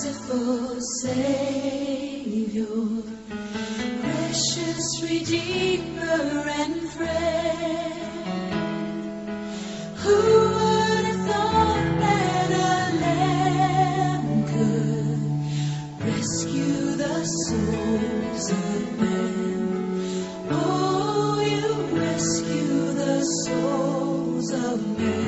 merciful Savior, precious Redeemer and friend. Who would have thought that a lamb could rescue the souls of men? Oh, you rescue the souls of men.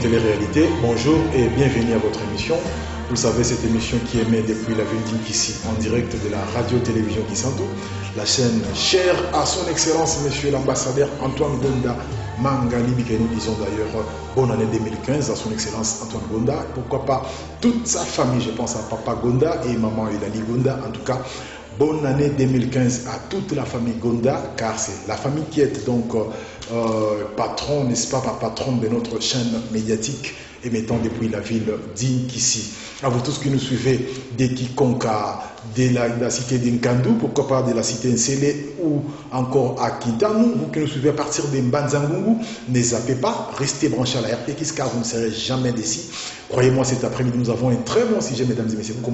Télé-réalité, bonjour et bienvenue à votre émission. Vous savez, cette émission qui émet depuis la ville d'Inkissi en direct de la radio-télévision Kisanto, la chaîne chère à son excellence, monsieur l'ambassadeur Antoine Gonda Mangali, que nous disons d'ailleurs bonne année 2015 à son excellence Antoine Gonda. Pourquoi pas toute sa famille, je pense à papa Gonda et maman Elali Gonda, en tout cas. Bonne année 2015 à toute la famille Gonda, car c'est la famille qui est donc patron, n'est-ce pas, patron de notre chaîne médiatique émettant depuis la ville d'Inkissi. À vous tous qui nous suivez de Kikonka, de la cité d'Inkandu, pourquoi pas de la cité Nsele ou encore à Kintanou, vous qui nous suivez à partir de Mbanzangungu, ne zappez pas, restez branchés à la RTKIS car vous ne serez jamais déçus. Croyez-moi, cet après-midi, nous avons un très bon sujet, mesdames et messieurs. Vous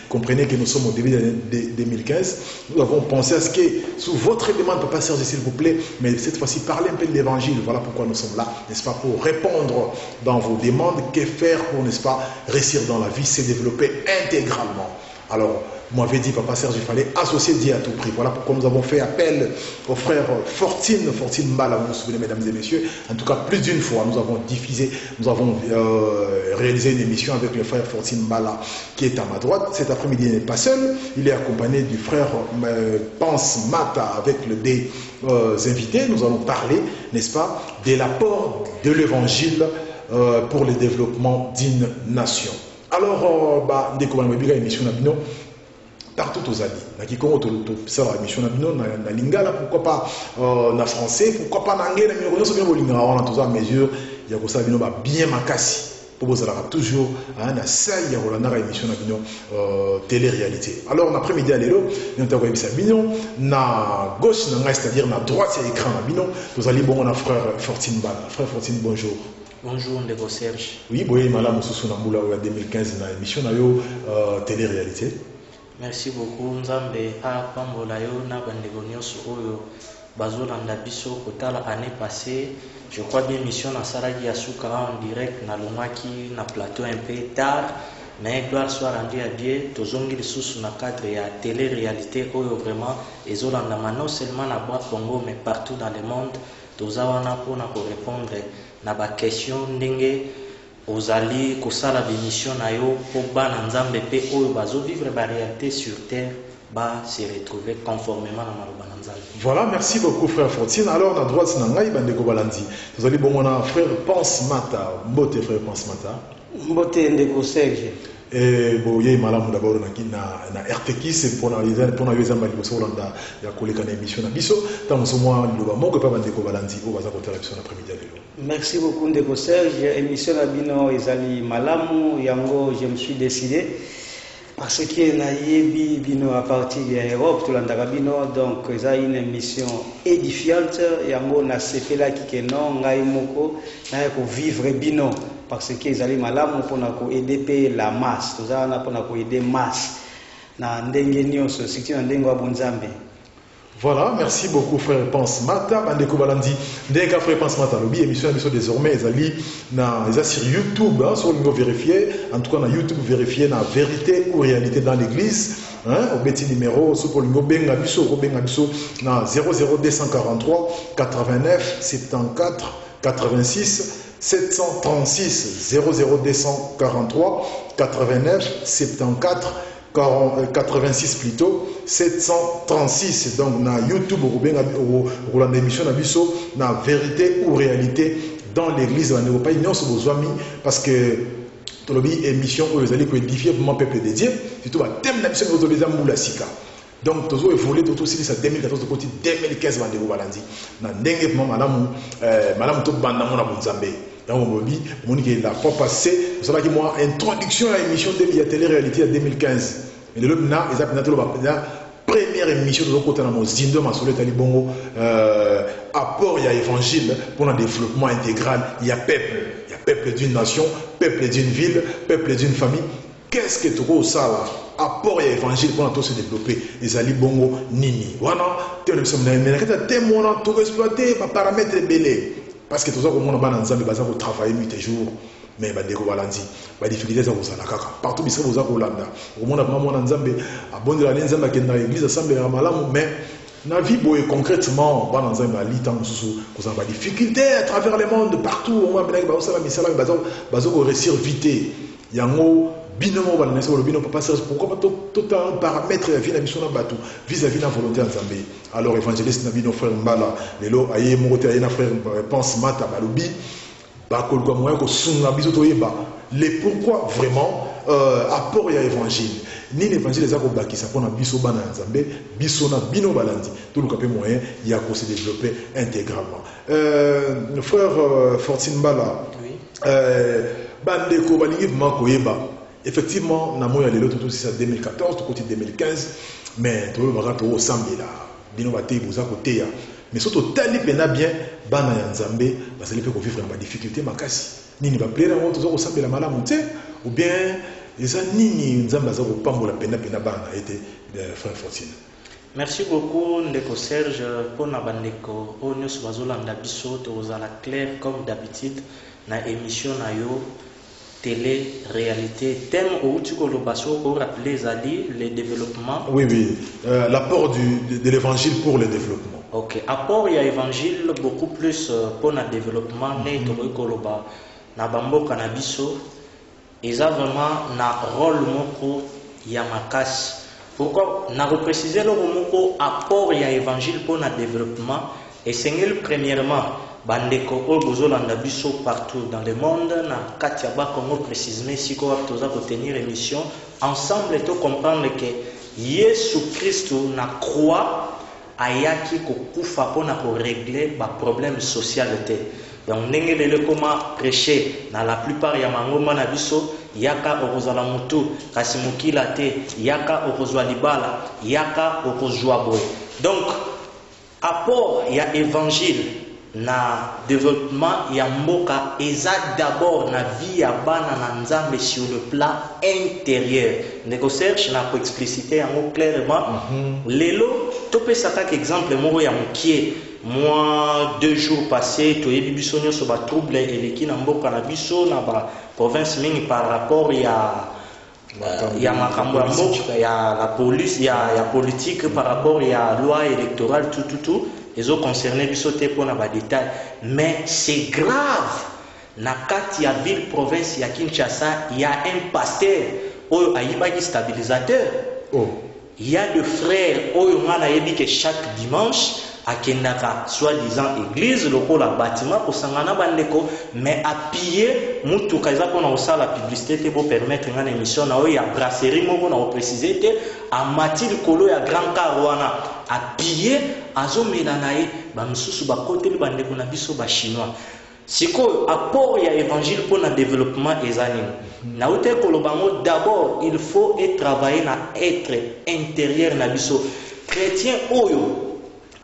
comprenez que nous sommes au début de l'année 2015. Nous avons pensé à ce que, sous votre demande, Papa Serge, s'il vous plaît, mais cette fois-ci, parlez un peu de l'évangile. Voilà pourquoi nous sommes là, n'est-ce pas, pour répondre dans vos demandes. Que faire pour, n'est-ce pas, réussir dans la vie, se développer intégralement. Alors, vous m'avez dit, Papa Serge, il fallait associer Dieu à tout prix. Voilà pourquoi nous avons fait appel au frère Fortine Mbala, vous vous souvenez, mesdames et messieurs. En tout cas, plus d'une fois, nous avons diffusé, nous avons réalisé une émission avec le frère Fortine Mbala qui est à ma droite. Cet après-midi, il n'est pas seul. Il est accompagné du frère Pense Mata avec des invités. Nous allons parler, n'est-ce pas, de l'apport de l'évangile pour le développement d'une nation. Alors, émission partout aux amis. Ça la émission na lingala, pourquoi pas na français, pourquoi pas na anglais, na miro so bien bolinga on tous à mesure, ya ko ça bino ba bien makasi. Pour vous ça toujours na ça ya ko na émission na bino télé-réalité. Alors en après-midi à l'élo, nous avons émission bino na gauche na c'est-à-dire na droite c'est écran na bino, nous allons bon na frère Fortine Bal. Frère Fortine, bonjour. Bonjour, Ndeko Serge. Oui, boye madame Soussou Namboula 2015 na émission na yo télé-réalité. Merci beaucoup Nzambe apambola yo na bandeko nyonso oyo bazolanda biso kotala année passée. Je crois bien mission na salaki ya suka en direct na lomaki na plateau un peu tard, mais gloire soit rendue à Dieu. Tozongi lisusu na cadre ya télé-réalité oyo vraiment ezolanda non seulement na boîte Congo mais partout dans le monde. Tozawana pona ko répondre na ba question ndenge ozali kosala bémission na yo po bana nzambe pe oyo bazo vivre ba réalité sur terre ba se retrouver conformément na maloba na nzambe. Voilà, merci beaucoup frère Fortine. Alors na droite na ngai bandeko balandi. Tozali bongo na frère Pense Mata. Mbote frère Pense Mata. Mbote ndeko Serge. Et bon, il y a malamu d'abord na RTK c'est pour na yeza mbali ko solanda ya koleka na émission na biso tant so moi loba moko pa bandeko balandi o baza kotala biso na après-midi lelo. Merci beaucoup ndeko Serge. Émission na bino ezali malamu yango je me suis décidé parce que na yebi bino à partir de Europe to landa bino donc ça une émission édifiante yango na sepela kikeno ngai moko na ko vivre bino parce que ezali malamu pona ko aider la masse tozana pona ko aider masse na ndenge nyonso sikiti na ndenge wa bonzambe. Voilà, merci beaucoup frère Pense Mata bandeko balandi ndeka frère Pense Mata lobi émission désormais ezali na sur YouTube hein, sur le niveau vérifié en tout cas na YouTube vérifié na vérité ou réalité dans l'église hein, au petit numéro sur le niveau benga biso na 00243 89 74 86 736 00243 89 74 86 plutôt 736 donc na YouTube ou la émission na biso na vérité ou réalité dans l'église on ne pas ignorer ce besoin parce que tolobi émission où vous allez édifier vraiment peuple de Dieu surtout ba thème na mission aux les amboula sika donc toujours évolué tout aussi ça 2014 de côté 2015 bandeko balandi na ndenge malamu malamu to banda mona bonzambe donc Monique la fois passée vous savez que moi introduction à l'émission de la télé-réalité en 2015 mais le na la première émission de côté dans mon zindo ma solé tali bongo apport il y a évangile pour le développement intégral il y a peuple d'une nation peuple d'une ville peuple d'une famille qu'est-ce que tu vois ça là apport il y a évangile pour tout se développer les ali bongo nini voilà tu le sommes mais quand tu témoin tout exploiter par paramètres belé parce que tout ça comme on a ban ensemble baza ko travailler nuit et jour mais ba deko balandi ba difficulté za kozala kaka partout bisa boza ko landa au monde vraiment on nzambe abondela nzambe kenda église assemblée ya malamu mais na vie boye concrètement ban nzambe ali tant susu kozala ba difficulté à travers le monde partout on va benaki ba osala misala baza ko réussir vite yango binomo ba nese le bino papa Serge pourquoi pas tout un paramètre ya vie na mission na batou vis-à-vis na volonté nzambe alors évangéliste na bino frère Mbala lelo aye mokote aye na frère Pense Mata balobi ba ko kwa moyo ko sunga biso to yeba les pourquoi vraiment apport ya évangile ni l'évangile za ko bakisa pona biso bana nzambe biso na bino balandi tout le capé moyen ya ko se développer intégralement frère Fortine Mbala oui bandeko balingi mako yeba effectivement na moya lelo tout ça 2014 tout côté 2015 mais tout le barato au sambela bino baté boza côté ya mais surtout tali pena bien bana ya nzambe bazali pe ko vivre na difficulté makasi nini ba plaire on tout au sambela malamu te ou bien eza nini nzambe aza ko pambola pena bana été frère Fortine. Merci beaucoup ndeko Serge pour na bandeko o nyos bazolanda biso to ozala clair comme d'habitude na émission na yo télé-réalité. Thème où tu peux rappeler Zali, le développement. Oui, l'apport de l'évangile pour le développement. Ok, apport il y a évangile beaucoup plus pour le développement. Na bambo canabiso, ils ont vraiment un rôle moko yamakasi. Pourquoi? Na repréciser le moko apport il y a évangile pour le développement. Et c'est premièrement. Bandeko Olbozolanda biso partout dans le monde na Katiaba Congo précisément si ko toza ko tenir émission ensemble et to comprendre que Yesu Christ na croix ayaki ko kufa pona ko régler ba problème social te donc ndenge lele koma prêcher na la plupart ya mangoma na biso yaka okozala mutu kasi mukila te yaka okozwa libala yaka okozwa boy donc apport ya évangile na développement ya mboka eza d'abord na vie ya bana na nzambe sur le plan intérieur. Ndeko Serge na ko expliciter yango clairement. Lelo topesa kaka exemple moko ya mokie. Moi 2 jours passés toyebi biso nyonso ba trouble eleki na mboka na biso na ba province mingi par rapport ya makambo ya mboka ya la police ya politique par rapport ya loi électorale tout ils ont concerné biso te pona ba détail, mais c'est grave. Na kati ya ville province ya Kinshasa, il y a un pasteur oyo ayibaki stabilisateur. Il y a deux frères oyo ngana yebi que chaque dimanche akendaka soi-disant église lokola bâtiment kosangana bandeko, mais appuyer mutuka eza pona osala publicité te bo permettre ngana émission na oyo ya brasserie moko na préciser te amati likolo ya grand car wana appuyer azomela na ye bamisusu bakoteli bandeko na biso ba chinois. Sikoyo apport ya évangile pour le développement eza nini na ute kolobango. D'abord il faut travailler na être intérieur na biso chrétien oyo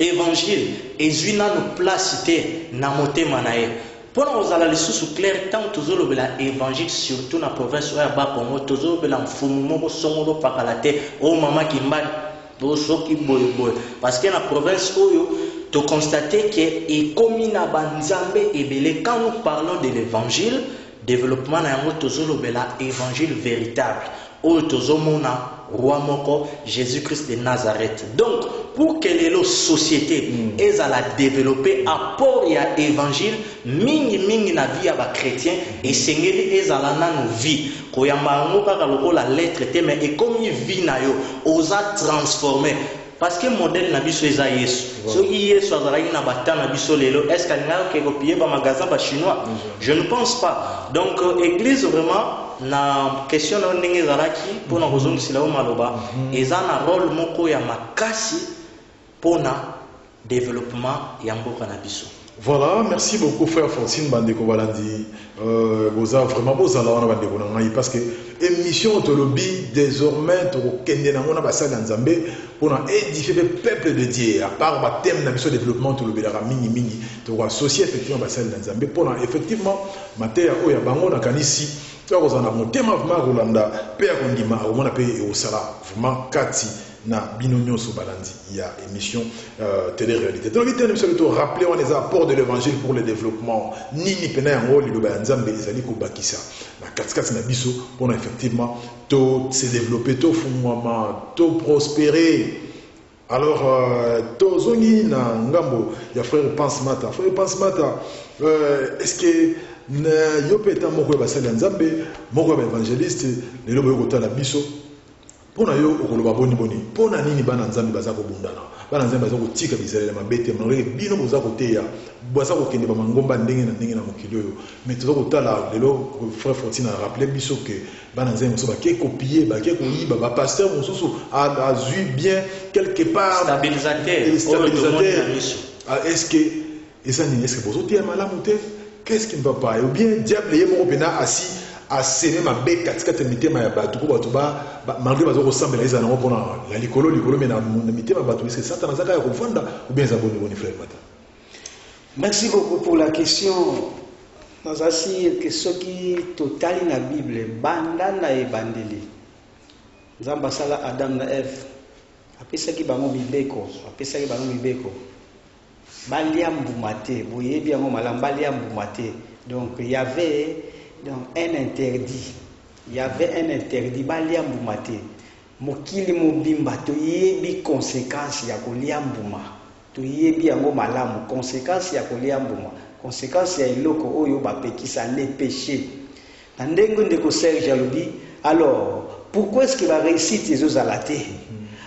évangile ezwi nanu place te na motema na ye mpona kozala lisusu clair ntango tozolobela évangile surtout na province oyo ya bakongo tozolobela mfumu moko songolo pakala te oyo mama kimbani to soki boyeboye parce que na province oyo to constate que ekomi na banzambe ebele. Quand nous parlons de l'évangile développement na yango tozolobela évangile véritable oyo tozomona roi moko Jésus-Christ de Nazareth. Donc pour que les sociétés elles à la développer apport ya évangile mingi na vie ya ba chrétien et sengeli elles à la nanu vie koyamba ngo kaka lokola lettre te mais ekomi vie na yo oza transformer. Parce que modèle na biso eza Yesu. So Yesu azalaki na bata na biso lelo, est-ce qu'il y a quelque copier ba magasin ba chinois? Je ne pense pas. Donc église vraiment na question na ndenge zalaki pona kozongisila o maloba eza na rôle moko ya makasi pona développement ya mboka na biso. Voilà, merci beaucoup frère Francine Bandeko Balandi. Boza vraiment boza la wana bandeko na ngai parce que émission tolobi désormais to kende na ngona basala nzambe pour édifier le peuple de Dieu. À part ba thème na biso développement tolobi la mingi to associer effectivement basala nzambe pour effectivement mateya oya bango na kanisi to kozana motema vraiment Rolanda pe ya kondima au mona pe e osala vraiment kati na binonyo so balandi il y a émission télé-réalité. Donc l'idée de tout rappeler on les apports de l'évangile pour le développement nini pena yango liloba nzambe ezali ko bakisa na katikati na biso pour effectivement to se développer to fumama to prospérer. Alors to zongi na ngambo ya frère Pense Mata est-ce que yo peta moko ba sala nzambe moko ba évangéliste lelo boyo kotala biso pona yo okoloba boni pona nini bana nzambe baza ko bundana bana nzambe baza ko tika bizalela mabete mnore bino boza ko teya boza ko kende ba mangomba ndenge na mokili oyo mais toza ko tala lelo frère Fortuna a rappelé biso que bana nzambe so ba ke copier ba ke ko yiba ba pasteur mosusu a vu bien quelque part stabilisateur. Est-ce que esa nini est-ce que bozo teya malamu te? Qu'est-ce qui ne va pas? Ou bien diable yé moko pena assis à semer ma bec katikati mitema ya bato ko bato ba malgré bazo ressemble les anango pona la likolo mais na mitema bato est-ce que Satan azaka ya kofanda ou bien zaboni frère Mata? Merci beaucoup pour la question. Nous assis que ce qui total na Bible bandana e bandeli. Nzamba sala Adam na Eve. Apesa ki bango mibeko, balia mbumate, boyebi yango malambalia mbumate. Donc il y avait un interdit. Balia mbumate. Mokili mobimba to yebi conséquence ya kolia mbuma. To yebi yango malamu conséquence ya kolia mbuma. Conséquence ya iloko oyo bapekisa les péchés. Na ndenge ndeko Serge alobi, alors pourquoi est-ce qu'il va réussir ces alaté?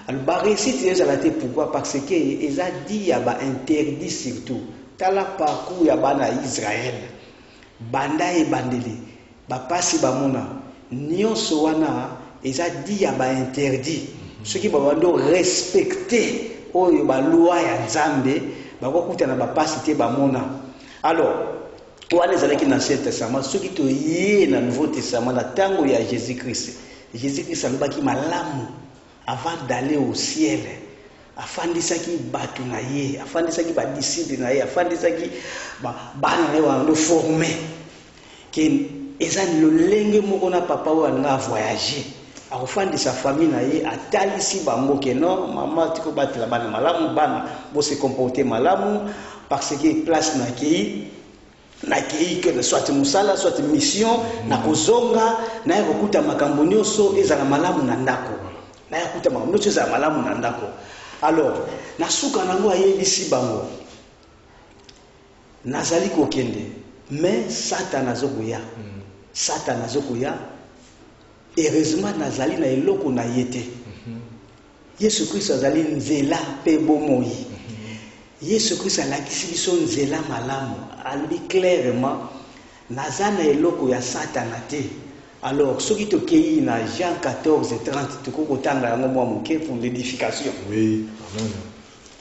Alors ba réussir ces alaté pourquoi? Parce que ils a dit ya ba interdit surtout. Tala parcours ya bana Israël. Banda e bandeli. Ba pasi ba mona. Nyonso wana ils a dit ya ba interdit. Ceux qui ba bando respecter oyo ba loi ya Nzambe, ba ko kutana ba pasi te ba mona. Alors, wana ezalaki na Ancien Testament, ceux qui to yé na Nouveau Testament na tango ya Jésus-Christ. Jésus-Christ alobaki malamu avant d'aller au ciel. afandisaki bato na ye, afandisaki ba disciple na ye, afandisaki bana na ye wa former ke eza lolenge moko na papa oyo alinga voyager akofandisa famille na ye atalisi bango ke non mama tiko batela bana malamu, bana bo se comporter malamu parce que place na kei que soit musala soit mission na kozonga na ye kokuta makambo nyonso ezala malamu na ndako, na ye kokuta makambo nyonso ezala malamu na ndako. Alors na suka nango ayebisi bango nazali kokende mais Satan azokoya, Satan azokoya, heureusement nazali na eloko na yete. Yesu Christ azali nzela pe bomoi. Yesu Christ alakisi biso nzela malamu, alobi clairement naza na eloko ya Satan te. Alors soki tokei na Jean 14:30 tokokotanga yango mwa moke pour l'édification. Oui, amen.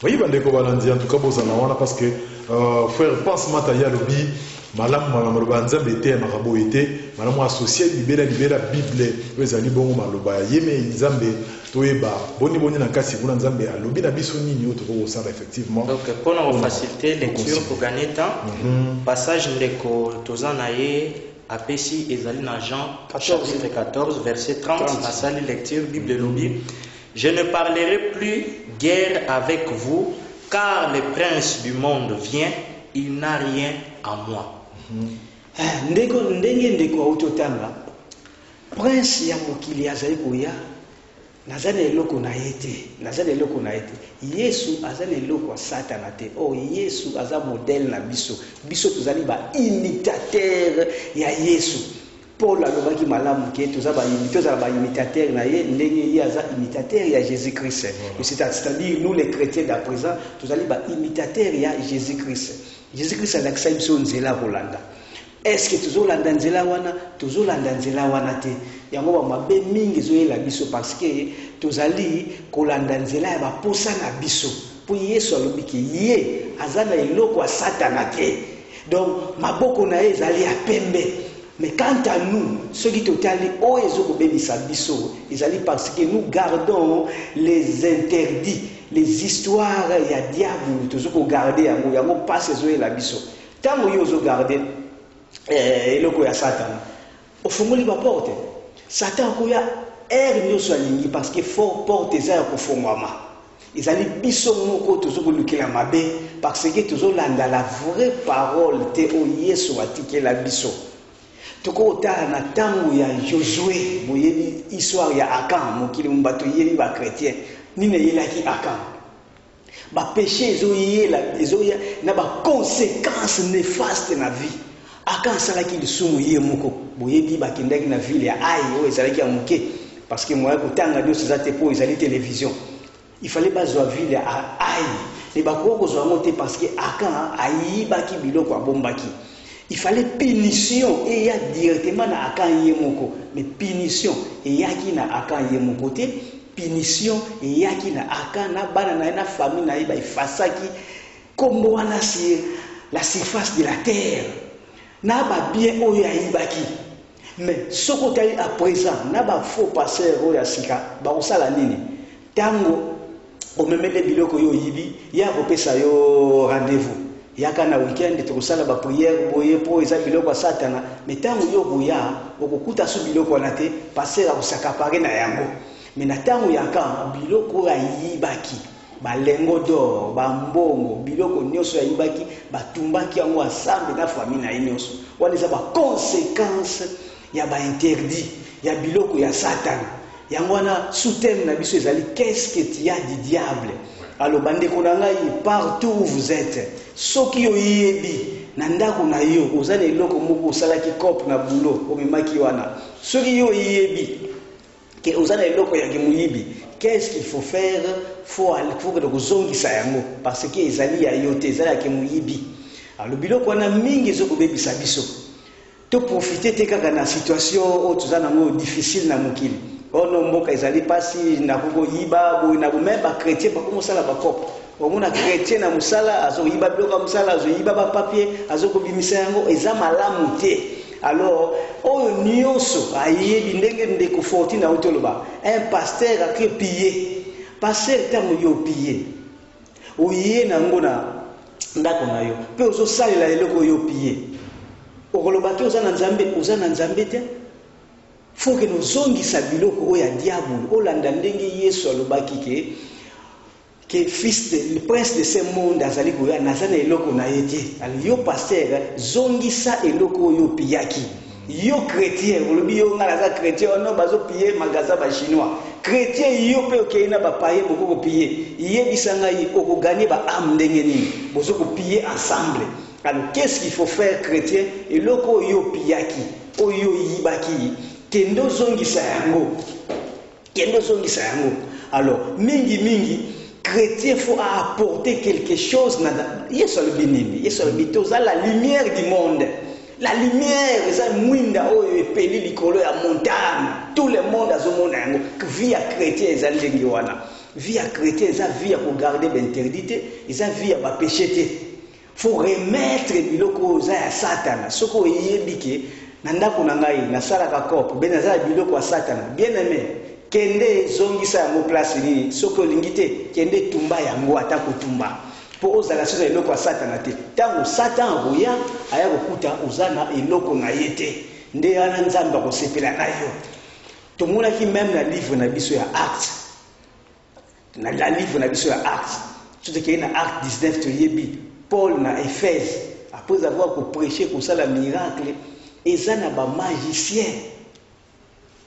Oui, bandeko balandi en tout cas bozana wana parce que frère pense mataya lobi malamu maloba nzambe te makabo ete malamu associé libera bible ezali bongo maloba yeme nzambe toyeba boni na kasi kuna nzambe alobi na biso nini oto ko sala effectivement. Donc pour nous faciliter lecture pour gagner temps, passage ndeko tozana ye apesi ezali na Jean chapitre 14 verset 30 na sali lecture bible lobi je ne parlerai plus guerre avec vous car le prince du monde vient, il n'a rien à moi. Ndenge autotanga prince ya mokili azali koya nazana eloko na yete Yesu azana eloko Satana te. Oh Yesu aza modèle na biso tozali ba imitateur ya Yesu. Paul alobaki malamu ke tozaba imitateur na ye ndenge ye aza imitateur ya Jésus Christ. C'est-à-dire nous les chrétiens d'à présent tozali ba imitateur ya Jésus Christ. Jésus Christ alakisa biso nzela kolanda. Est-ce que tozolanda nzela wana te? Yango ba mabe mingi zoyela biso parce que tozali kolanda nzela ya ba posa na biso. Po Yesu alobi ke ye azana eloko ya Satana te. Donc maboko na ye ezali ya pembe. Mais quant à nous, ceux qui totali o ezokobebisa biso, ezali parce que nous gardons les interdits, les histoires ya diable tozoko garder yango passe zoyela biso. Tango yo zo garder eloko ya Satan ofungoli ba porte Satan koya nyonso alingi parce que fort porte eza ya kofungwama ezali biso moko tozokolukela mabe parce que tozolanda la vraie parole te o Yesu atikela biso tokotala na tango ya Josué boyebi histoire ya Akan mokili mbato yeli ba chrétien nini yelaki Akan ba péché ezoya na ba conséquences néfastes na vie. Akan salaki lisumu ye moko boyebi bakendaki na ville ya Ai o ezalaki ya moke parce que moi kotanga dio sezate po ezali télévision il fallait pas zo ville ya Ai ne bakoko zo monter parce que Akan ayibaki biloko abombaki il fallait punition et ya directement na Akan ye moko mais punition et yaki na Akan ye moko te punition et yaki na Akan na bana na famille na iba ifasaki kombo wana sur la surface de la terre. Na ba bien oyo ayibaki mais soko tali à présent na ba faux pasteur oyo asika ba osala nini tango o memele biloko yo yibi ya kopesa yo rendez-vous yaka na weekend tokosala ba prière boye po eza biloko Satana mais tango yo boya okokuta su biloko na te pasteur akosaka pare na yango mais na tango yaka biloko ayibaki balengo d'or bambongo biloko nyonso ya ibaki batumbaki yango ensemble na famille na nyonso wana eza ba conséquence ya ba interdit ya biloko ya Satan yango wana sous-thème na biso ezali qu'est-ce que tu as du diable. Alors bandeko na ngai partout où vous êtes soki yo yebi na ndako na yo ozana eloko moko osalaki kope na boulot omemaki wana soki yo yebi que ozana eloko ya kemuyibi qu'est-ce qu'il faut faire? Faut que tozongisa yango parce que ezali ya yote ezali ya kemuyibi. Alors biloko wana mingi ezokobebisa biso to profiter te kaka na situation o tozana ngo difficile na mokili ono mboka ezali pasi na koko yiba bo na bomeba chrétien ba komosala ba kope omona chrétien na musala azo yiba biloko musala azo yiba ba papier azo kobimisa yango eza malamu te. Alors oyo nyonso ayebi ndenge ndeko fortune na otoloba un pasteur a pillé passer ntango yo piller oye nango na ndako na yo pe ozosalela eloko yo piller okoloba te oza na nzambe te faut que nozongisa biloko oyo ya diable olanda ndenge Yesu alobaki que fils de le prince de ce monde azali koya nazana eloko na ye te ali yo pasteur zongisa eloko oyo piyaki yo chrétien olobi yo ngala za chrétien ono bazo piye magaza ba chinois chrétien yo pe okei na ba paye boko ko piye yebisa ngai okoganye ba âme ndenge nini bozo ko piye ensemble. Alors qu'est-ce qu'il faut faire chrétien eloko oyo piyaki oyo yibaki kendo zongisa yango alors mingi chrétien faut apporter quelque chose Yesu alobinimi Yesu alobitoza la lumière du monde. La lumière eza mwinda oyo epeli likolo ya montagne. Tout le monde azomona yango. Vie ya chrétien eza ndenge wana. Vie ya chrétien eza vie ya kogarder b'interdite, eza vie ya ba péché te. Faut remettre biloko oza ya Satana. Soko yebike na ndako na ngai nasalaka kopo be nazala biloko ya Satana. Bien aimé, kende zongisa yango place nini soko olingi te kende tumba yango ata kotumba po ozala sona eloko ya Satana te. Tango Satan akoya aya kokuta ozana eloko na ye te nde ana Nzambe akosepela na yo. Tomonaki même na livre na biso ya Actes, na la livre na biso ya Actes soki na Actes 19 toyebi Paul na Éphèse après avoir prêché kosala miracle ezana ba magicien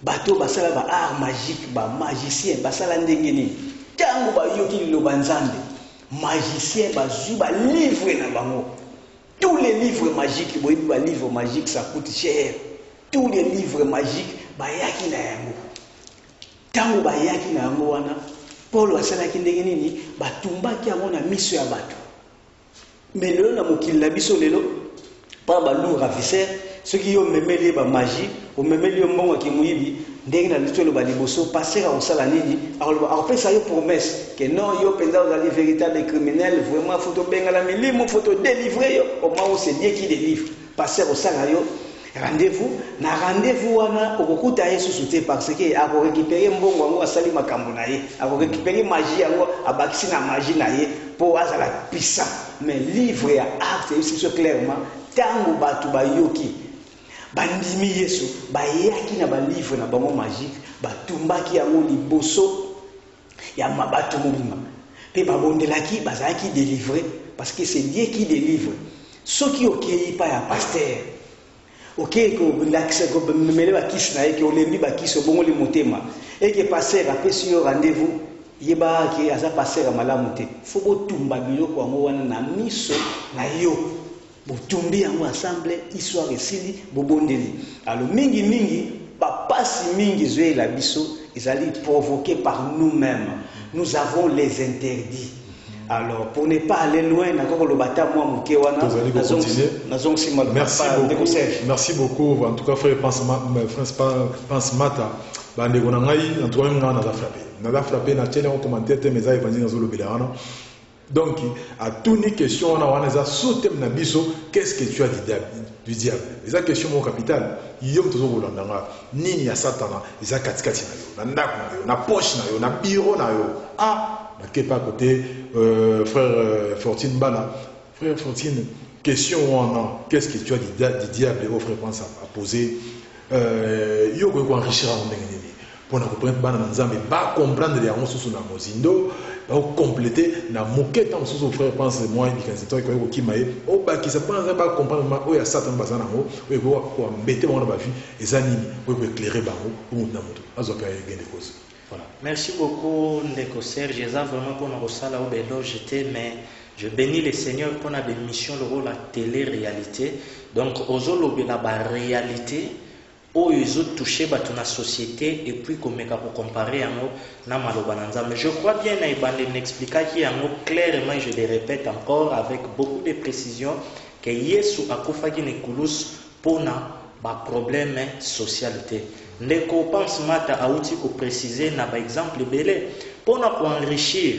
bato basala ba art magique ba magicien basala ndenge nini tango bayoki liloba Nzambe magicien bazwi ba livre na bango. Tous les livres magiques boyebi ba livre magique ça coûte cher. Tous les livres magiques bayaki na yango. Tango bayaki na yango wana Paul asalaki ndenge nini batumbaki yango na miso ya bato. Mais lelo na mokili na biso lelo pa ba lourd ravisseur soki yo memeli ba magie o memeli yo mbongo ki muyibi ndenge na litolo ba liboso passer au sala nini après ça yo promesse que non yo penza aux véritable criminel vraiment faut to benga la milimo faut to délivrer yo au moins c'est Dieu qui délivre passer au sala yo rendez-vous wana okokuta Yesu soute parce que ako récupérer mbongo ngo asali makambo na ye ako récupérer magie yango abakisi na magie na ye po azala puissant. Mais livre ya Actes c'est clairement tango batu bayoki bandimi Yesu bayaki na ba livre na bango magique batumbaki yango liboso ya mabato mobima pe babondelaki bazaki délivrer parce que c'est Dieu qui délivre. Soki okei pa ya pasteur ok ko l'accès ko memele ba kisi na ye ke olembi ba kisi bongo le motema et que passer apesi yo rendez-vous yeba ke aza passer malamu te faut botumba biloko yango wana na miso na yo botumbi yango ensemble histoire esili bobondeli. Alors mingi bapasi mingi zoe la biso ezali provoqué par nous-mêmes. Nous avons les interdits. Alors, pour ne pas aller loin, merci beaucoup. En tout cas, frère pense Mata, en tout cas, on a frappé, na télé, on commentait, mais ça, donc, à toutes les questions, on a sauté na biso, qu'est-ce que tu as dit du diable? Les questions mon capital, yom tozo bolanda nini ya satana, les katikati na yo, na ndako na yo, na poche na yo, na bureau na yo. Ah, na pas côté frère Fortine Bala. Frère Fortine, question on a, qu'est-ce que tu as dit du diable au frère pense à poser yo ko enrichir en ndenge pour na comprendre bana nzambe ba comprendre les amos sous na mozindo ba compléter na moquette en sous frère pense moi indication toi ko kimaye o ba ki ça pense ba comprendre ma o ya satan bazana mo o ko embêter mon ba vie et animi o ko éclairer ba mo o mutna mutu azoka ngende cause. Voilà. Merci beaucoup Ndeko Serge, j'ai vraiment pour nous ça là où j'étais, mais je bénis le Seigneur pour la mission le rôle la télé-réalité. Donc aux la réalité où ils ont touché la société et puis comme pour comparer na malobananza. Mais je crois bien na m'expliquer qui clairement, je le répète encore avec beaucoup de précision que Yesu a kufaki ne kulus pour na ba problème socialité. Ndeko pense mata auti ko préciser na ba exemple belé pour na ko enrichir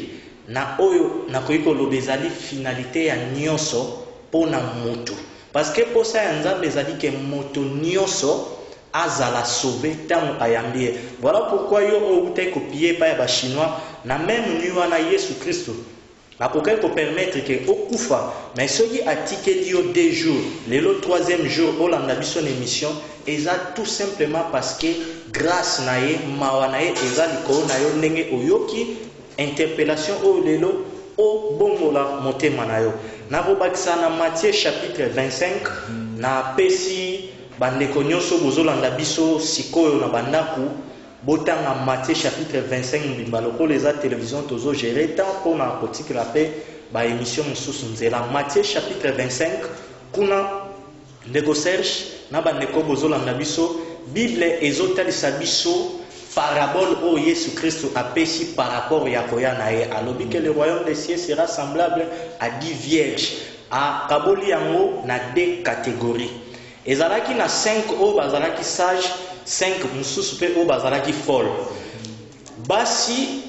na oyo na koiko lobezali finalité ya nyonso pour na moto parce que pour ça Nzambe ezali ke moto nyonso azala sauver tant ayambie. Voilà pourquoi yo outé copier pa ya ba chinois na même nuit wana Yesu Christ akokai ko permettre que okufa mais soki atikeli yo 2 jours lelo 3e jour olanda biso na émission eza tout simplement parce que grâce na ye mawa na ye eza likolo na yo ndenge oyoki interpellation o lelo o bongola motema na yo nakobakisa na Matthieu chapitre 25 na pesi bandeko nyonso bozolanda biso sikoyo na bandaku botanga Matthieu chapitre 25 mbimba lokola eza télévision tozo gérer tant pour na kotikela pe ba émission mosusu nzela Matthieu chapitre 25 kuna ndeko Serge na bandeko bozolanda biso Bible ezotalisa biso parabole au Yesu Christ apesi par rapport ya koya na ye alobi que le royaume des cieux sera semblable à 10 vierges a kaboli yango na 2 catégories ezalaki na 5 o bazalaki sage 5 mususu pe o bazalaki folle basi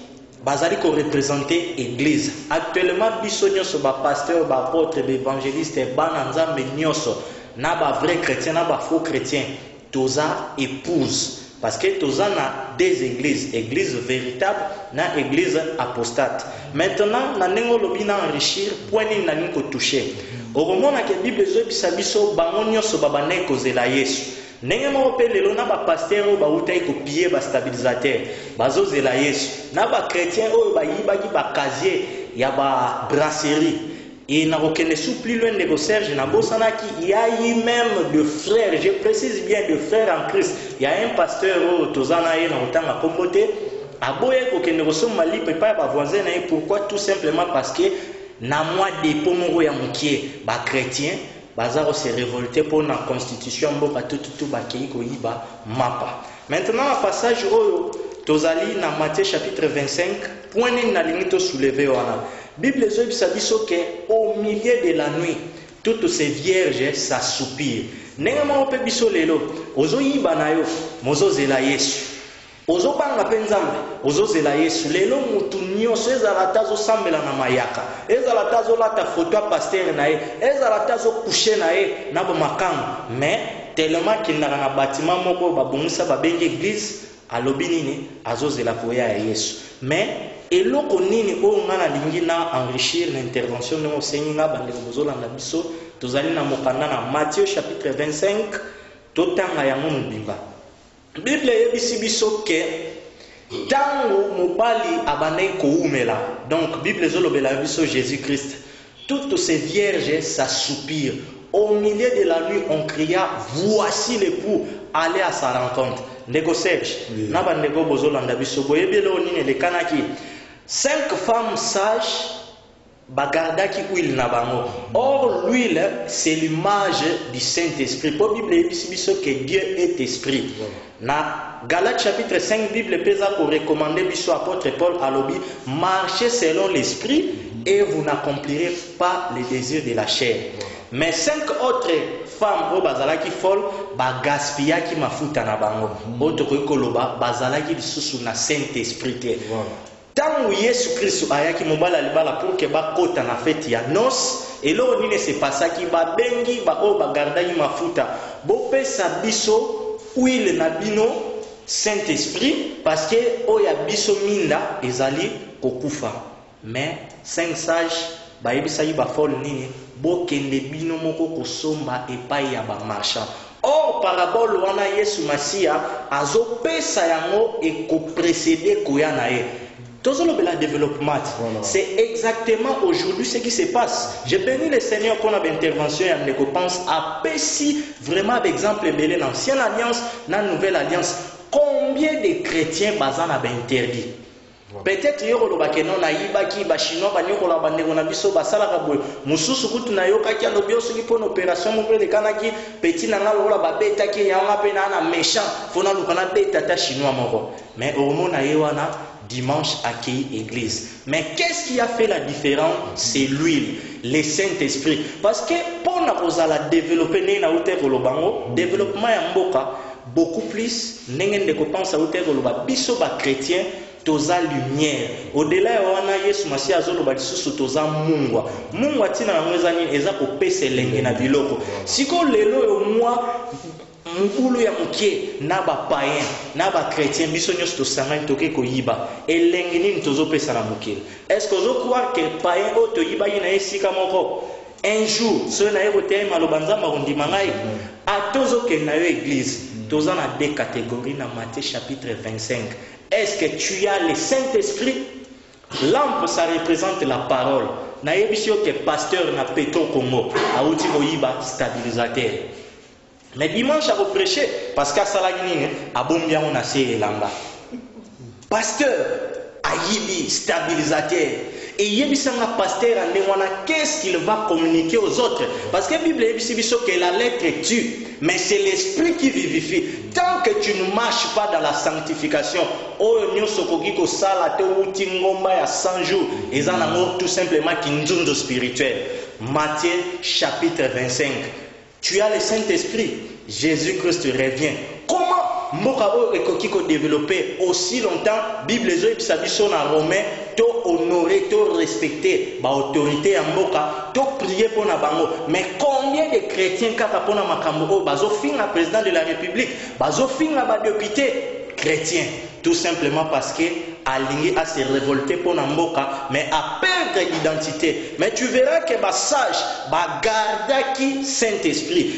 bazali ko représenter église actuellement biso nyonso ba pasteur ba apôtre ba évangéliste bana nzambe nyonso na ba vrai chrétien na ba faux chrétien toza épouse parce que toza na 2 églises église véritable na église apostate maintenant na ndenge lobi na enrichir point nini nalingi ko toucher okomona ke Bible ezobisa biso bango nyonso babandaki kozela Yesu ndenge moko mpe lelo na bapaster oyo bautaki kopie bastabilisateur bazozela Yesu na bachrétien oyo bayibaki bakazier ya babrasserie et nakokende sous plus loin de Serge nabosanaki il y a eu même de frères je précise bien de frères en Christ il y a un pasteur oyo tozana ye na kotanga kombo te aboye kokende kosomba lipe epai ya bavoisin na ye pourquoi tout simplement parce que na mwa depo moko ya mokie bachrétien baza se révolter pour la constitution mboka tout bakei koyiba mapa maintenant le passage oyo tozali na Matthieu chapitre 25 point nini nalingi to soulever wana Bible ezobisa biso ke au milieu de la nuit toutes ces vierges s'assoupirent ndenge moko mpe biso lelo ozoyiba na yo mozozela Yesu ozobanga mpe nzambe ozozela Yesu lelo mutu nyonso ezala te azosambela na mayaka ezala te azolata foto ya paster na ye ezala te azokushe na ye na bomakango mais tellement kindaka na batima moko babongisa babengi église alobi nini azozela koya ya Yesu mais eloko nini oyo nga nalingi na enrichir na intervention ndenge osengi nga bandeko bozolanda biso tozali na mokanda na Matthieu chapitre 25 totanga yango mobimba Bible yebisi biso ke tango mobali abandaki koumela donc Bible ezolobela biso Jésus Christ toutes ces vierges s'assoupirent au milieu de la nuit on cria voici l'époux allez à sa rencontre ndeko Serge na bandeko bozolanda biso boyebele onini elekanaki 5 femmes sages bagardaki huile na bango or l'huile c'est l'image du Saint-Esprit pour Bible yebisi biso que Dieu est esprit na Galates chapitre 5 Bible pesa pour recommander biso apôtre Paul alobi marchez selon l'esprit et vous n'accomplirez pas les désirs de la chair mais 5 autres femmes o bazalaki folle bagaspillaki mafuta na bango autre koloba bazalaki lisusu na Saint-Esprit te tango Yesu Christ ayaki mobala libala pour que bakota na fête ya noces eloko nini se pasaki babengi ba o bagardaki mafuta bopesa biso huile na bino Saint-Esprit parce que oya biso minda ezali kokufa mais 5 sages bayebisaki bafole nini bokende bino moko kosomba epai ya bamarchand or parabole wana Yesu Masia azopesa yango ekoprécéder koya na ye tozolobela développement c'est exactement aujourd'hui ce qui se passe je bénis le Seigneur qu'on a d'intervention ya ndeko pense apesi vraiment d'exemple belé dans l'ancienne alliance na nouvelle alliance combien de chrétiens bazana ba interdit peut-être yo koloba ke non ayibaki ba chinois ba nyokola ba ndeko na biso basalaka boye mususu kutu na yo kaki alobi osoki pour une opération moko de kanaki petit na ngalo la ba beta ki ya ngape na méchant fona lukana beta ta chinois moko mais au moment na yewana dimanche accueilli église mais qu'est-ce qui a fait la différence c'est l'huile le Saint-Esprit parce que pour na kozala développer na ute kolobango développement ya mboka beaucoup plus ndenge ndeko pense ute koloba biso ba chrétien toza lumière au-delà ya wana Yesu Masia azoloba lisusu toza mungwa mungwa tina yango eza nini eza kopesa elenge na biloko siko lelo yo mwa mubulu ya mukie na ba païen na ba chrétien biso nyos to sangani toke ko yiba elengi nini tozopesa na mokili. Est-ce que vous croire que païen o to yiba yina esika moko un jour ceux na yebo te maloba nzamba kondima ngai atozo ke na yo église toza na deux catégories na Matthieu chapitre 25. Est-ce que tu as le Saint-Esprit? Lampe ça représente la parole. Na yebisi yo ke pasteur na Petro Congo auti ko yiba stabilisateur. Mais dimanche à prêcher parce qu'à Salagini a bombia on a serré lamba. Pasteur ayibi stabilisateur et yebisanga pasteur andengwana qu'est-ce qu'il va communiquer aux autres parce que la Bible yebisi biso que la lettre tue mais c'est l'esprit qui vivifie. Tant que tu ne marches pas dans la sanctification oyo nyonso koki ko sala te uti ngomba ya 100 jours ezana tout simplement kinzundo spirituel. Matthieu chapitre 25. Tu as le Saint-Esprit, Jésus-Christ revient. Comment mboka oyo ekoki ko développer aussi longtemps? Bible ezo ebisa biso na Romain to honorer, to respecter ba autorité ya mboka, to prier pour na bango. Mais combien de chrétiens kaka pona makambo oyo bazo finga président de la République, bazo finga ba député chrétien, tout simplement parce que aligné à se révolter pour Namboka, mais à perdre l'identité. Mais tu verras que ba sage, ba garda qui Saint-Esprit.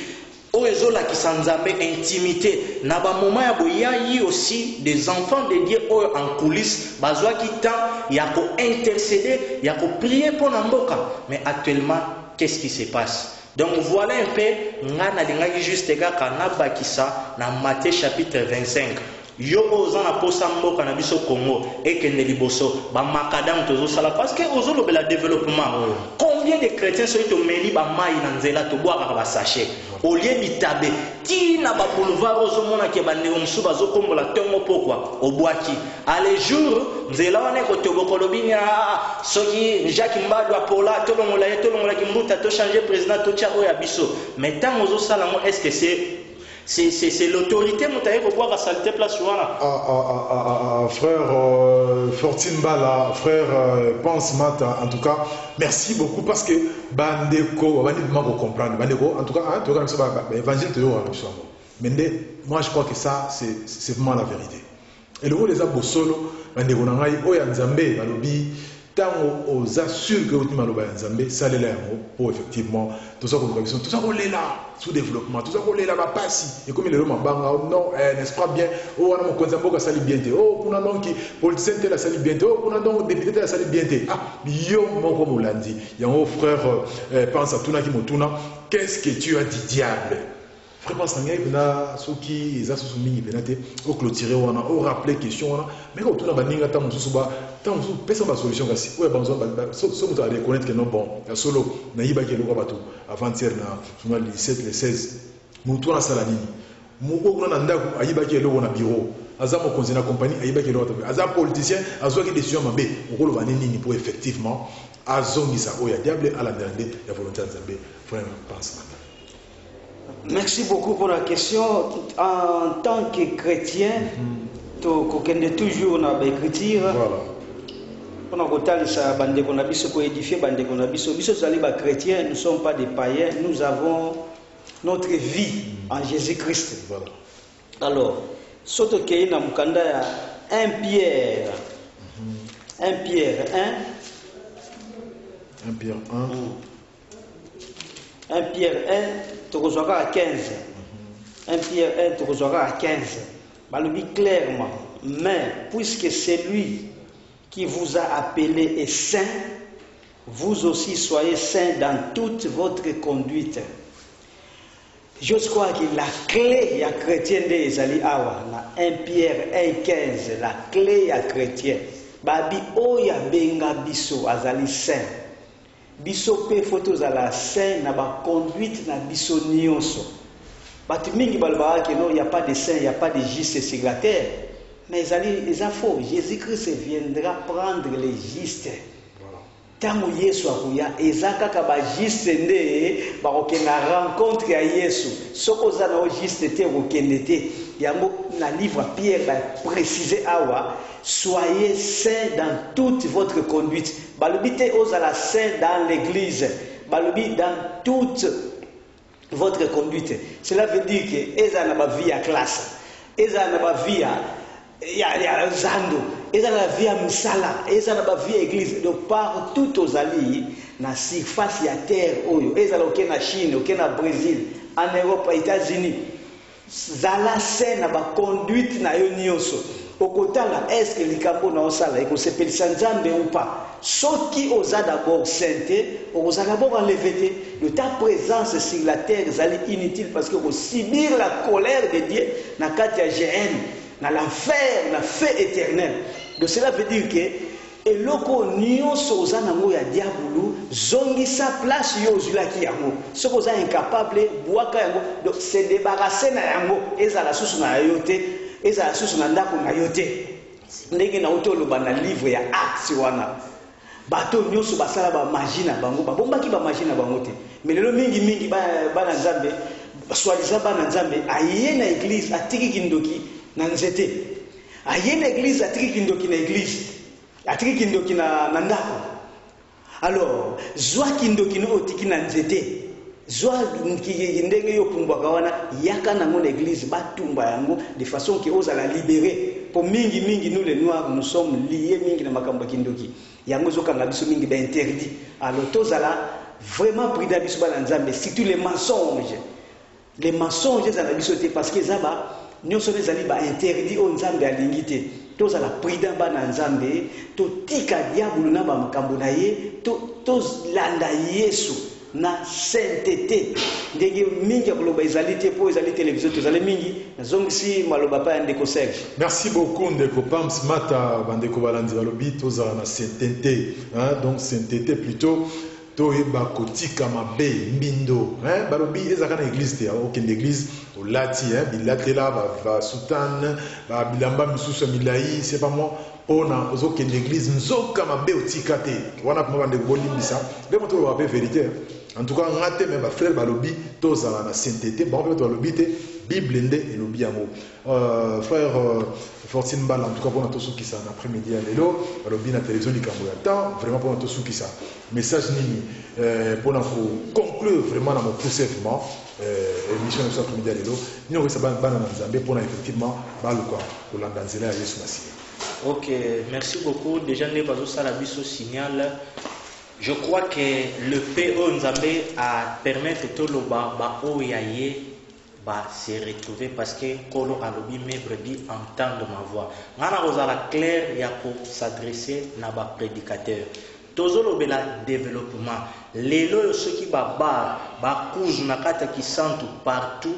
Oezola qui s'enzabe intimité. Na ba moment ya boya yi aussi des enfants de Dieu en coulisses, bazwa qui temps ya ko intercéder, ya ko prier pour Namboka. Mais actuellement, qu'est-ce qui se passe? Donc voilà un peu ngana linga juste kaka na bakisa na Matthieu chapitre 25. Yo oza na posa mboka na biso Congo ekende liboso ba makadam tozo sala parce que ozolo bela développement. Combien de chrétiens sont to meli ba mai na nzela to boaka ba sachet au lieu bitabe ti na ba boulevard ozomona ke bande omsu bazo kombola tongo pokwa obwaki ale jour nzela wane ko tobokolo binya soki Jacques Mbadu apola tolongola kimbuta to changer président to tia oya biso mais tant ozo sala mo est-ce que c'est l'autorité moutaye pour pouvoir saleté place ouana. Frère Fortine Bala, frère Pense Mat, en tout cas, merci beaucoup parce que Bandeko, Bandeko comprendre. Bandeko, en tout cas, tu vois, l'évangile te mais moi je crois que ça, c'est vraiment la vérité. Et le rôle des abos solo, Bandeko Nangai, Oya Nzambe, Balobi, tant aux assure que vous maloba Nzambe, ça l'est là pour effectivement tout ça tout ça qu'on est là sous développement, tout ça qu'on est là va passer et comme il est là non n'est-ce pas bien oh on a mon konzambo ka sali bien oh kuna donc politicien tel la sali bien oh kuna donc député tel la sali bien ah yo moko molandi ya mon frère pense à tuna ki motuna qu'est-ce que tu as dit diable frère pense ngai bina soki eza susu mingi benate au clôturer wana au rappeler question wana mais quand tuna baninga ta mususu ba tant vous pesa ma solution kasi ouais banzo so mutu a reconnaître que non bon ya solo na yiba ke lokwa bato avant-hier na journal le 17 le 16 mutu na sala nini muko kuna na ndako ayiba ke lokwa na bureau aza mo konzina compagnie ayiba ke lokwa aza politicien azwa ki décision mabe okolo ba nini pour effectivement azongisa oya diable à la dernière ya volonté nzambe frère pense. Merci beaucoup pour la question. En tant que chrétien, tu connais toujours dans l'écriture. Voilà. On a kotalisa bande konabiso ko édifier bande konabiso. Biso zali ba chrétiens, nous ne sommes pas des païens, nous avons notre vie en Jésus-Christ. Voilà. Alors, soto kei na mukanda ya 1 Pierre. 1 Pierre 1. 1 Pierre 1. 1 Pierre 1, tokozwaka à 15. 1 Pierre 1, tokozwaka à 15. Balobi clairement, mais puisque celui qui vous a appelé est saint, vous aussi soyez saints dans toute votre conduite. Je crois que la clé ya chrétien de ezali awa na 1 Pierre 1:15, la clé ya chrétien babi oya benga biso azali saint. Biso pe photo za la saint na ba conduite na biso nyonso. Batu mingi balba que non, il y a pas de saint, il y a pas de juste sur la terre. Mais ils ont faux. Jésus-Christ viendra prendre les justes. Tangu Yesu akuya ezaka ka ba juste nde ba okena rencontre ya Yesu. Soko za na juste te okende te. Yango na livre Pierre ba préciser awa soyez saints dans toute votre conduite. Balobi te ozala saint dans l'église. Balobi dans toute votre conduite. Cela veut dire que eza na ba vie à classe, eza na ba vie ya zando, eza na vie à misala, eza na ba vie à église. Donc partout aux alliés na surface ya terre oyo, eza na na Chine, na Brésil, en Europe, aux États-Unis, zala se na ba conduite na yo nyonso. Okotala est-ce que likambo na osala ekosepelisa Nzambe ou pas? Soki oza d'abord sainteté, oza d'abord enlevé. De ta présence sur la terre est inutile parce que vous subir la colère de Dieu na kati ya Géhenne, na l'enfer, na feu éternel. Donc cela veut dire que eloko nyonso oza nango ya diabolo zongisa place yo ozulaki yango. Soki oza incapable bwaka yango, donc se débarrasser na yango ezala susu na yo te, ezala susu na ndako na yo te. Ndenge na utoloba na livre ya Acts wana. Bato nyonso basala ba magie na bango, babombaki ba magie na bango te. Mais lelo mingi bana Nzambe, soi-disant bana Nzambe aye na église atiki kindoki na nzete. Aye na église atiki kindoki na église. Atiki kindoki na ndako. Alors, zwa kindoki no otiki na nzete. Zwa ndenge yo pumbwaka wana yaka nango na église batumba yango de façon que ozala libéré. Pour mingi nous les noirs nous sommes liés mingi na makambo kindoki. Yango zokanga biso mingi ba interdit. Alors tozala vraiment prida biso ba Nzambe, surtout les mensonges. Les mensonges za biso te parce que zaba nyonso ezali ba interdit o Nzambe alingi te. Tozala prida ba Nzambe, to tika diabolo na ba makambo na ye, to landa Yesu na sainteté. Ndenge mingi akoloba ezali te po ezali télévision tozali mingi nazongisi maloba pa ndeko Serge. Merci beaucoup ndeko Pams Mata bandeko balandi balobi tozala na sainteté, hein, donc sainteté plutôt toyeba kotika mabe mbindo, hein, balobi ezaka na église te aucune église au lati, hein, bilatela ba soutane ba bilamba misusu milai c'est pas moi ona ozoke l'église nzoka mabe otika te wana kuma bandeko bolimbisa le moto ba vérité. En tout cas, on même frère balobi tozala na sainteté, bon peut balobi te Bible nde elobi yango. Frère Fortune Bal en tout cas pour notre souki ça l'après-midi à l'élo, balobi na télévision likambo ya temps, vraiment pour notre souki ça. Message nini pour nous conclure vraiment dans mon poussement émission de cet après-midi à l'élo. Nous on ça bana Nzambe pour effectivement baluka pour l'andanzela ya Yesu Masiya. OK, merci beaucoup. Déjà ne bazo sala biso signal. Je crois que le PO Nzambe a permettre tout le ba oyaye ba se retrouver parce que kolo alobi mes brebis entendent ma voix. Ngana rozala clair ya pour s'adresser na ba prédicateur. Tozolo bela développement. Lelo ceux qui ba cause na kata ki santu partout.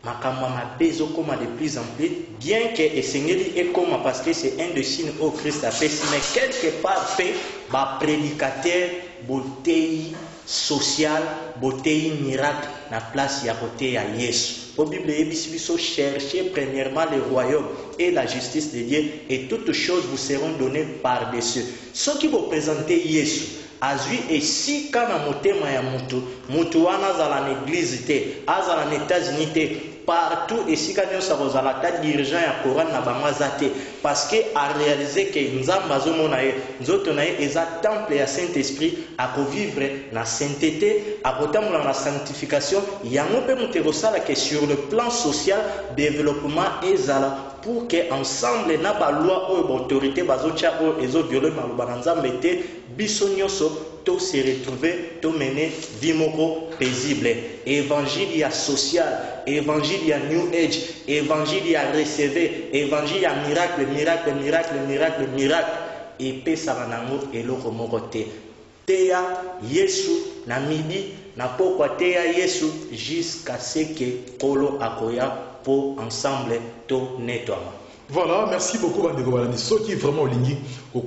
Makambo mabezo comme de plus en plus bien que esengeli et comme parce que c'est un des signes au Christ a fait mais quelque part fait ba prédicateur beauté social beauté miracle na place ya beauté à Yesu. Au Bible ebisibiso cherchez premièrement le royaume et la justice de Dieu et toutes choses vous seront données par-dessus. Ceux qui vous présenter Yesu azui esi kana motema ya mutu wana azala na église te azala na États-Unis te partout esi kana ozala ta dirigeant ya Coran na bangaza te parce que a réaliser que Nzambe azomona ye nzoto na ye eza temple ya Saint-Esprit akovivre na sainteté akotambola na sanctification yango pe mutebosala que sur le plan social développement ezala pour que ensemble na ba loi ou autorité bazotia ou ezo violer maloba na Nzambe te biso nyonso to se retrouver to mener vie moko paisible. Évangile ya social, évangile ya new age, évangile ya recever, évangile ya miracle et pesa banango eloko moko te. Teya Yesu na midi na pokwa teya Yesu jusqu'à ce que kolo akoya pour ensemble to nettoyer. Voilà, merci beaucoup Bandeko Balani. Ceux qui vraiment lingi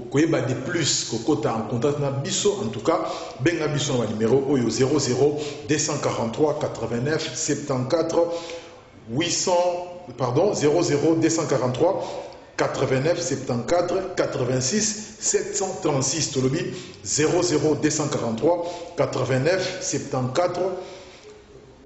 koyeba de plus kokota en contact na biso en tout cas benga biso na numéro oyo 00 243 89 74 800 pardon 00 243 89 74 86 736 tolobi 00 243 89 74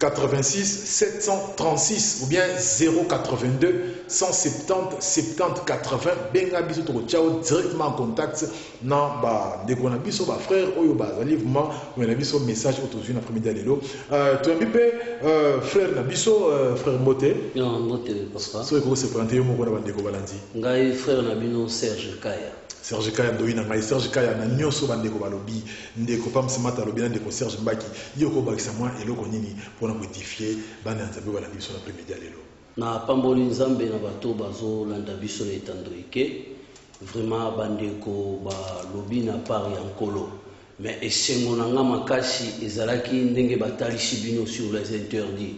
86 736 ou bien 082 170 70 80 benga biso to ciao directement en contact na ba ndeko na biso ba frère oyo ba zali vraiment ou na biso message autour après-midi à lelo to mbipe frère na biso frère Moté non Moté papa so ko se présenter yo moko na ba ndeko balandi ngai frère na bino Serge Kaya Serge Kaya ndoyi na ngai Serge Kaya na nyonso bandeko balobi ndeko pam semata lobi na ndeko Serge Mbaki yoko bakisa mwa eloko nini pona modifier bana nzambe bala biso na après-midi lelo na pamboli nzambe na bato bazo landa biso na etandoike vraiment bandeko balobi na part ya nkolo mais esengo na nga makasi ezalaki ndenge batalisi bino sur les interdits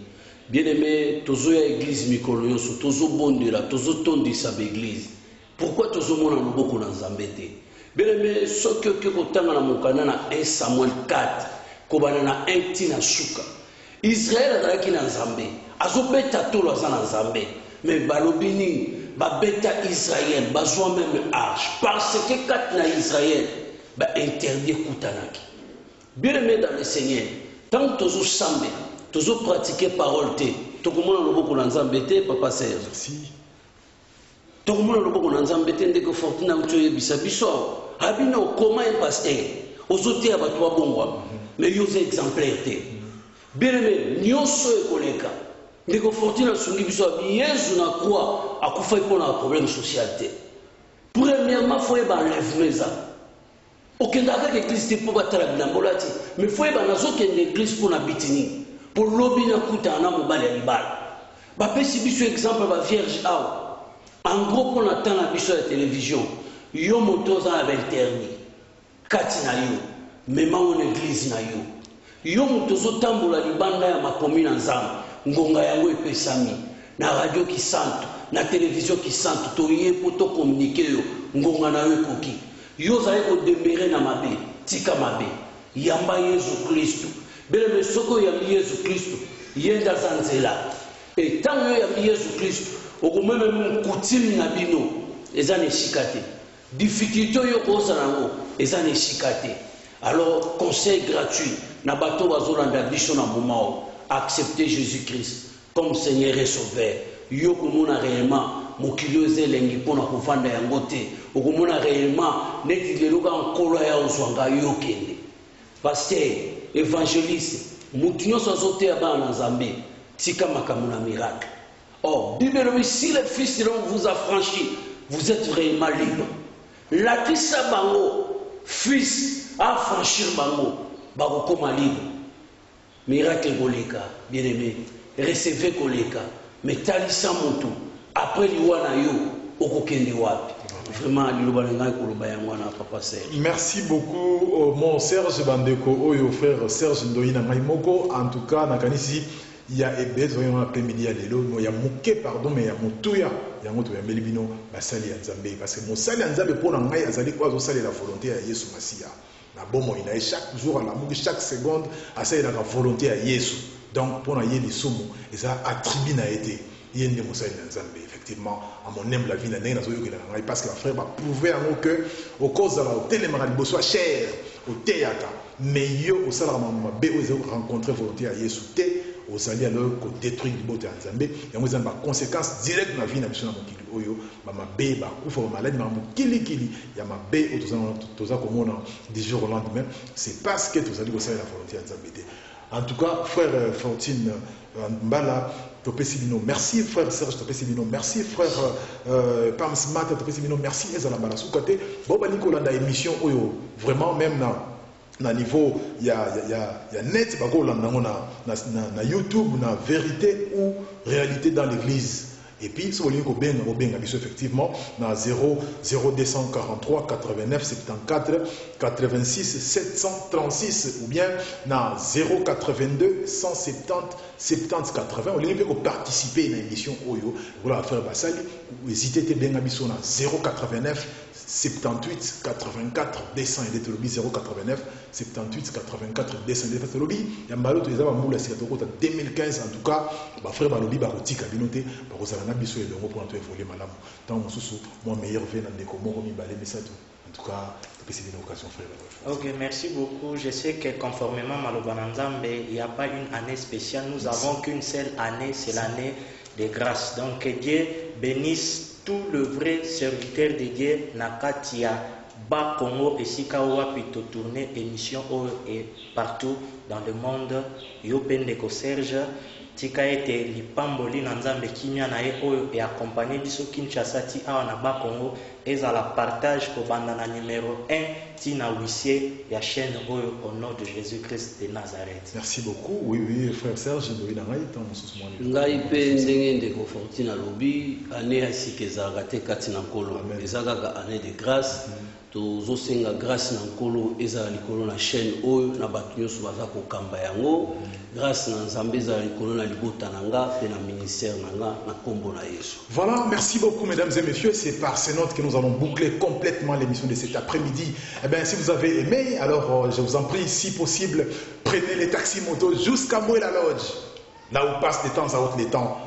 bien aimé tozo ya église mikolo nyonso tozo bondela tozo tondisa ba église. Pourquoi tu as mon loboko na Nzambete? Bien mais ce que kotanga na mokana na 1 Samuel 4, kobana na 1 tina suka. Israël azalaki na Nzambe, azobeta tolo aza na Nzambe, mais balobini babeta Israël, bazwa même arche parce que 4 na Israël ba interdit kutanaki. Bien aimé dans le Seigneur, tant que tozo sambe, tozo pratiquer parole te, tokomona loboko na Nzambete papa Serge. Merci. Tout le monde a dit que Fortuna a biso habino comment un pasteur aux autres à batwa bongwa mais yo exemplaire te bien aimé nyonso ekoleka ndeko Fortuna sungi biso yezu na croix akufa pour un problème social te premièrement faut y enlèvement ça aucun avec l'église te pour battre la bolati mais faut y nazo que l'église pour na bitini pour lobi na kuta na mobali ya libala ba pesi biso exemple ba vierge awa. En gros, pour attendre la biso de télévision, yo moto za interdit. Kati na yo, même en église na yo. Yo moto zo tambola libanda ya makomi na nzambe, ngonga yango epesami. Na radio ki santo, na télévision ki santo, to ye poto communiquer yo, ngonga na yo koki. Yo za ko demeurer na mabe, tika mabe. Yamba Yesu Kristo. Bele me soko ya Yesu Kristo, yenda zanzela. Et tant yo ya Yesu Kristo, okomeme mukutimi na bino ezane shikate difficulté yo koza nango ezane shikate alors conseil gratuit na bato bazolanda biso na momao accepter Jésus-Christ comme Seigneur et Sauveur yo komona réellement mokili ezelengi pona kovanda yango te okomona réellement neti lelo ka nkolo ya ozwanga yo kende pasteur évangéliste mutu nyonso azoteya bana na Nzambe tika makambo na miracle. Oh, Bible dit, si le Fils de l'homme vous a franchi, vous êtes vraiment libre. La Krista Bango, Fils, a franchi Bango, Bango comme libre. Miracle Goleka, bien aimé, recevez Goleka, mais Talissa Montou, après l'Iwana Yo, Okokende Wapi. Vraiment, Papa Serge. Merci beaucoup, mon Serge Bandeko, Oyo frère Serge Ndoïna Maimoko. En tout cas, Nakanisi. Il y a besoin après-midi à l'élo, il y a mouké pardon, mais il y a moutouya, il y a moutouya melibino, basali à Nzambe, parce que mon sali à Nzambe pour l'angaï, azali quoi, sali la volonté à Yesu Masia. Na bon, il a chaque jour à l'amour, chaque seconde, à ça il a la volonté à Yesu. Donc pour l'angaï les soumous, et ça attribue n'a été. Il y a une moussa à Nzambe, effectivement, à mon aime la vie n'a rien à parce que la frère va prouver à nous que, au cause de la télémaralibo soit cher, au théâtre, mais yo au salamama, bé aux rencontrer volonté à Yesu té. Aux alliés alors qu'on détruit le beauté en Zambie, il y a des conséquences directes dans la vie de la Oyo, ma bé, ma koufo, ma malade, ma kili, il y a ma bé, tout ça comme on a des jours au lendemain, c'est parce que tous allez au sein de la volonté en Zambie. En tout cas, frère Fortune Mbala, Topesibino, merci frère Serge Topesibino, merci frère Pam Smart Topesibino, merci Ezala Mbala sous côté. Bon, Nicolas, dans l'émission Oyo, vraiment même na niveau il y a net na YouTube na vérité ou réalité dans l'église et puis si vous voulez effectivement na 0243 89 74 86 736 ou bien na 082 170 70 80 vous voulez participer à l'émission Oyo voilà faire basali hésitez bien na 089 78 84 200 et des lobby 089 78 84 200 et des lobby ya mbalo to ezaba mbula sika to kota 2015 en tout cas ba frère ba lobby ba kotika binote ba kozala na biso elongo pour to évoluer malamu tant mosusu moi meilleur vena ndeko moko mibale misato En tout cas, c'est une occasion, frère. Ok, merci beaucoup. Je sais que conformément à Malobananzambe, il n'y a pas une année spéciale. Nous n'avons qu'une seule année, c'est l'année de grâce. Donc que Dieu bénisse tout le vrai serviteur de Dieu, Nakatia, Bas Congo et Sikawa, puis tourner émission et partout dans le monde. Yopendeko Serge. Tika ete lipamboli na nzambe kimia na ye oyo e accompagner biso Kinshasa ti awa na ba Congo ezala partage ko banda na numéro 1 ti na huissier ya chaîne oyo au nom de Jésus-Christ de Nazareth. Merci beaucoup. Oui, frère Serge, ngai pe ndenge ndeko Fortuna lobi année ya sikezaka te kati na nkolo ezaka année de grâce. Tozosenga grâce na nkolo ezala likolo na chaîne oyo na bato nyonso baza kokamba yango grâce na nzambe ezala likolo na libota na nga pe na ministère na nga na kombo na Yesu. Voilà, merci beaucoup mesdames et messieurs, c'est par ces notes que nous allons boucler complètement l'émission de cet après-midi. Eh bien, si vous avez aimé, alors je vous en prie, si possible, prenez les taxis motos jusqu'à Mouela Lodge, là où passe de temps à autre les temps.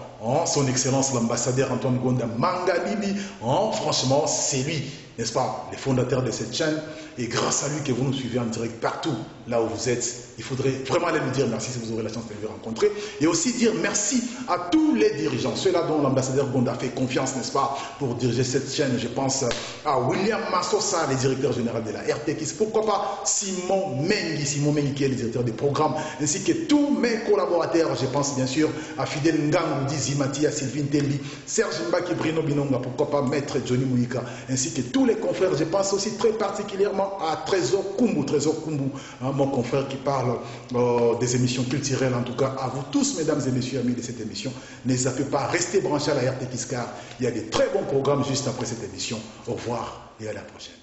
Son Excellence l'ambassadeur Antoine Gonda Mangalili, franchement c'est lui, n'est-ce pas, le fondateur de cette chaîne, et grâce à lui que vous nous suivez en direct partout là où vous êtes. Il faudrait vraiment aller lui dire merci si vous aurez la chance de le rencontrer, et aussi dire merci à tous les dirigeants, ceux-là dont l'ambassadeur Gonda fait confiance, n'est-ce pas, pour diriger cette chaîne. Je pense à William Massosa, le directeur général de la RTX, pourquoi pas Simon Mengi qui est le directeur des programmes, ainsi que tous mes collaborateurs. Je pense bien sûr à Fidel Ngangou, Zimati, à Sylvine Telli, Serge Mbaki, Bruno Binonga, pourquoi pas Maître Johnny Mouika, ainsi que tous les confrères. Je pense aussi très particulièrement à Trésor Kumbu, mon confrère qui parle des émissions culturelles. En tout cas, à vous tous, mesdames et messieurs, amis de cette émission, ne zappez pas, restez branchés à la RTX car il y a des très bons programmes juste après cette émission. Au revoir et à la prochaine.